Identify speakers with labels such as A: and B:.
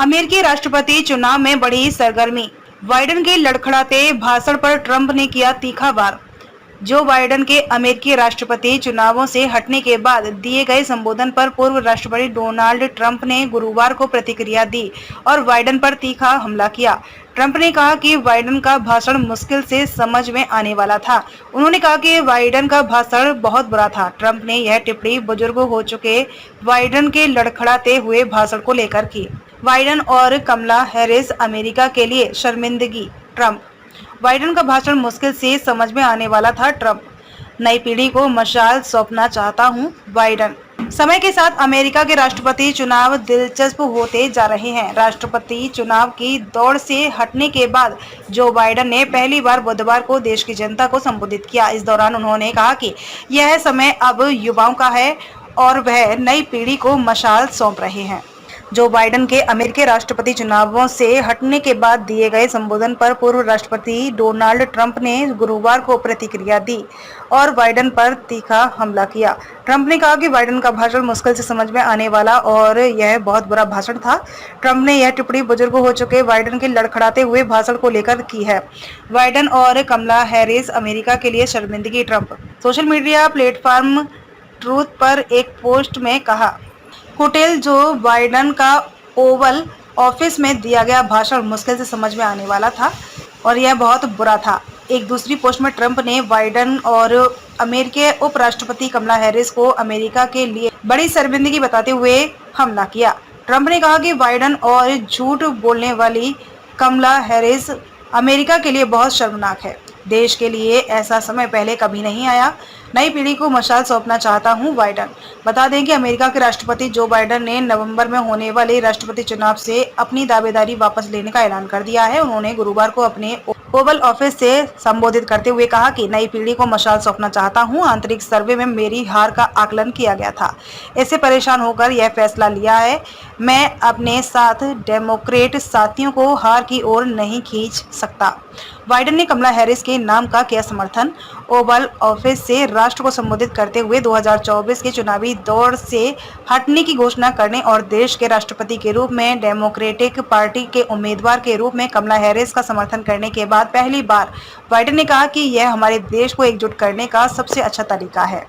A: अमेरिकी राष्ट्रपति चुनाव में बढ़ी सरगर्मी। बाइडेन के लड़खड़ाते भाषण पर ट्रंप ने किया तीखा वार। जो बाइडेन के अमेरिकी राष्ट्रपति चुनावों से हटने के बाद दिए गए संबोधन पर पूर्व राष्ट्रपति डोनाल्ड ट्रंप ने गुरुवार को प्रतिक्रिया दी और बाइडेन पर तीखा हमला किया। ट्रंप ने कहा कि बाइडेन का भाषण मुश्किल से समझ में आने वाला था। उन्होंने कहा कि बाइडेन का भाषण बहुत बुरा था। ट्रंप ने यह टिप्पणी बुजुर्ग हो चुके बाइडेन के लड़खड़ाते हुए भाषण को लेकर की। बाइडेन और कमला हैरिस अमेरिका के लिए शर्मिंदगी। ट्रंप, बाइडेन का भाषण मुश्किल से समझ में आने वाला था। ट्रंप, नई पीढ़ी को मशाल सौंपना चाहता हूं। बाइडेन, समय के साथ अमेरिका के राष्ट्रपति चुनाव दिलचस्प होते जा रहे हैं। राष्ट्रपति चुनाव की दौड़ से हटने के बाद जो बाइडेन ने पहली बार बुधवार को देश की जनता को संबोधित किया। इस दौरान उन्होंने कहा कि यह समय अब युवाओं का है और वह नई पीढ़ी को मशाल सौंप रहे हैं। जो बाइडेन के अमेरिकी राष्ट्रपति चुनावों से हटने के बाद दिए गए संबोधन पर पूर्व राष्ट्रपति डोनाल्ड ट्रंप ने गुरुवार को प्रतिक्रिया दी और बाइडेन पर तीखा हमला किया। ट्रंप ने कहा कि बाइडेन का भाषण मुश्किल से समझ में आने वाला और यह बहुत बुरा भाषण था। ट्रंप ने यह टिप्पणी बुजुर्ग हो चुके बाइडेन के लड़खड़ाते हुए भाषण को लेकर की है। बाइडेन और कमला हैरिस अमेरिका के लिए शर्मिंदगी। Trump, social media platform truth पर एक पोस्ट में कहा, कुटेल, जो बाइडेन का ओवल ऑफिस में दिया गया भाषण मुश्किल से समझ में आने वाला था और यह बहुत बुरा था। एक दूसरी पोस्ट में ट्रंप ने बाइडेन और अमेरिकी उपराष्ट्रपति कमला हैरिस को अमेरिका के लिए बड़ी शर्मिंदगी बताते हुए हमला किया। ट्रंप ने कहा कि बाइडेन और झूठ बोलने वाली कमला हैरिस अमेरिका के लिए बहुत शर्मनाक है। देश के लिए ऐसा समय पहले कभी नहीं आया। नई पीढ़ी को मशाल सौंपना चाहता हूं। बाइडेन, बता दें कि अमेरिका के राष्ट्रपति जो बाइडेन ने नवंबर में होने वाले राष्ट्रपति चुनाव से अपनी दावेदारी वापस लेने का ऐलान कर दिया है। उन्होंने गुरुवार को अपने ओवल ऑफिस से संबोधित करते हुए कहा कि नई पीढ़ी को मशाल सौंपना चाहता हूं। आंतरिक सर्वे में मेरी हार का आकलन किया गया था। इससे परेशान होकर यह फैसला लिया है। मैं अपने साथ डेमोक्रेट साथियों को हार की ओर नहीं खींच सकता। बाइडेन ने कमला हैरिस के नाम का किया समर्थन। ओवल ऑफिस से राष्ट्र को संबोधित करते हुए 2024 के चुनावी दौर से हटने की घोषणा करने और देश के राष्ट्रपति के रूप में डेमोक्रेटिक पार्टी के उम्मीदवार के रूप में कमला हैरिस का समर्थन करने के बाद पहली बार बाइडेन ने कहा कि यह हमारे देश को एकजुट करने का सबसे अच्छा तरीका है।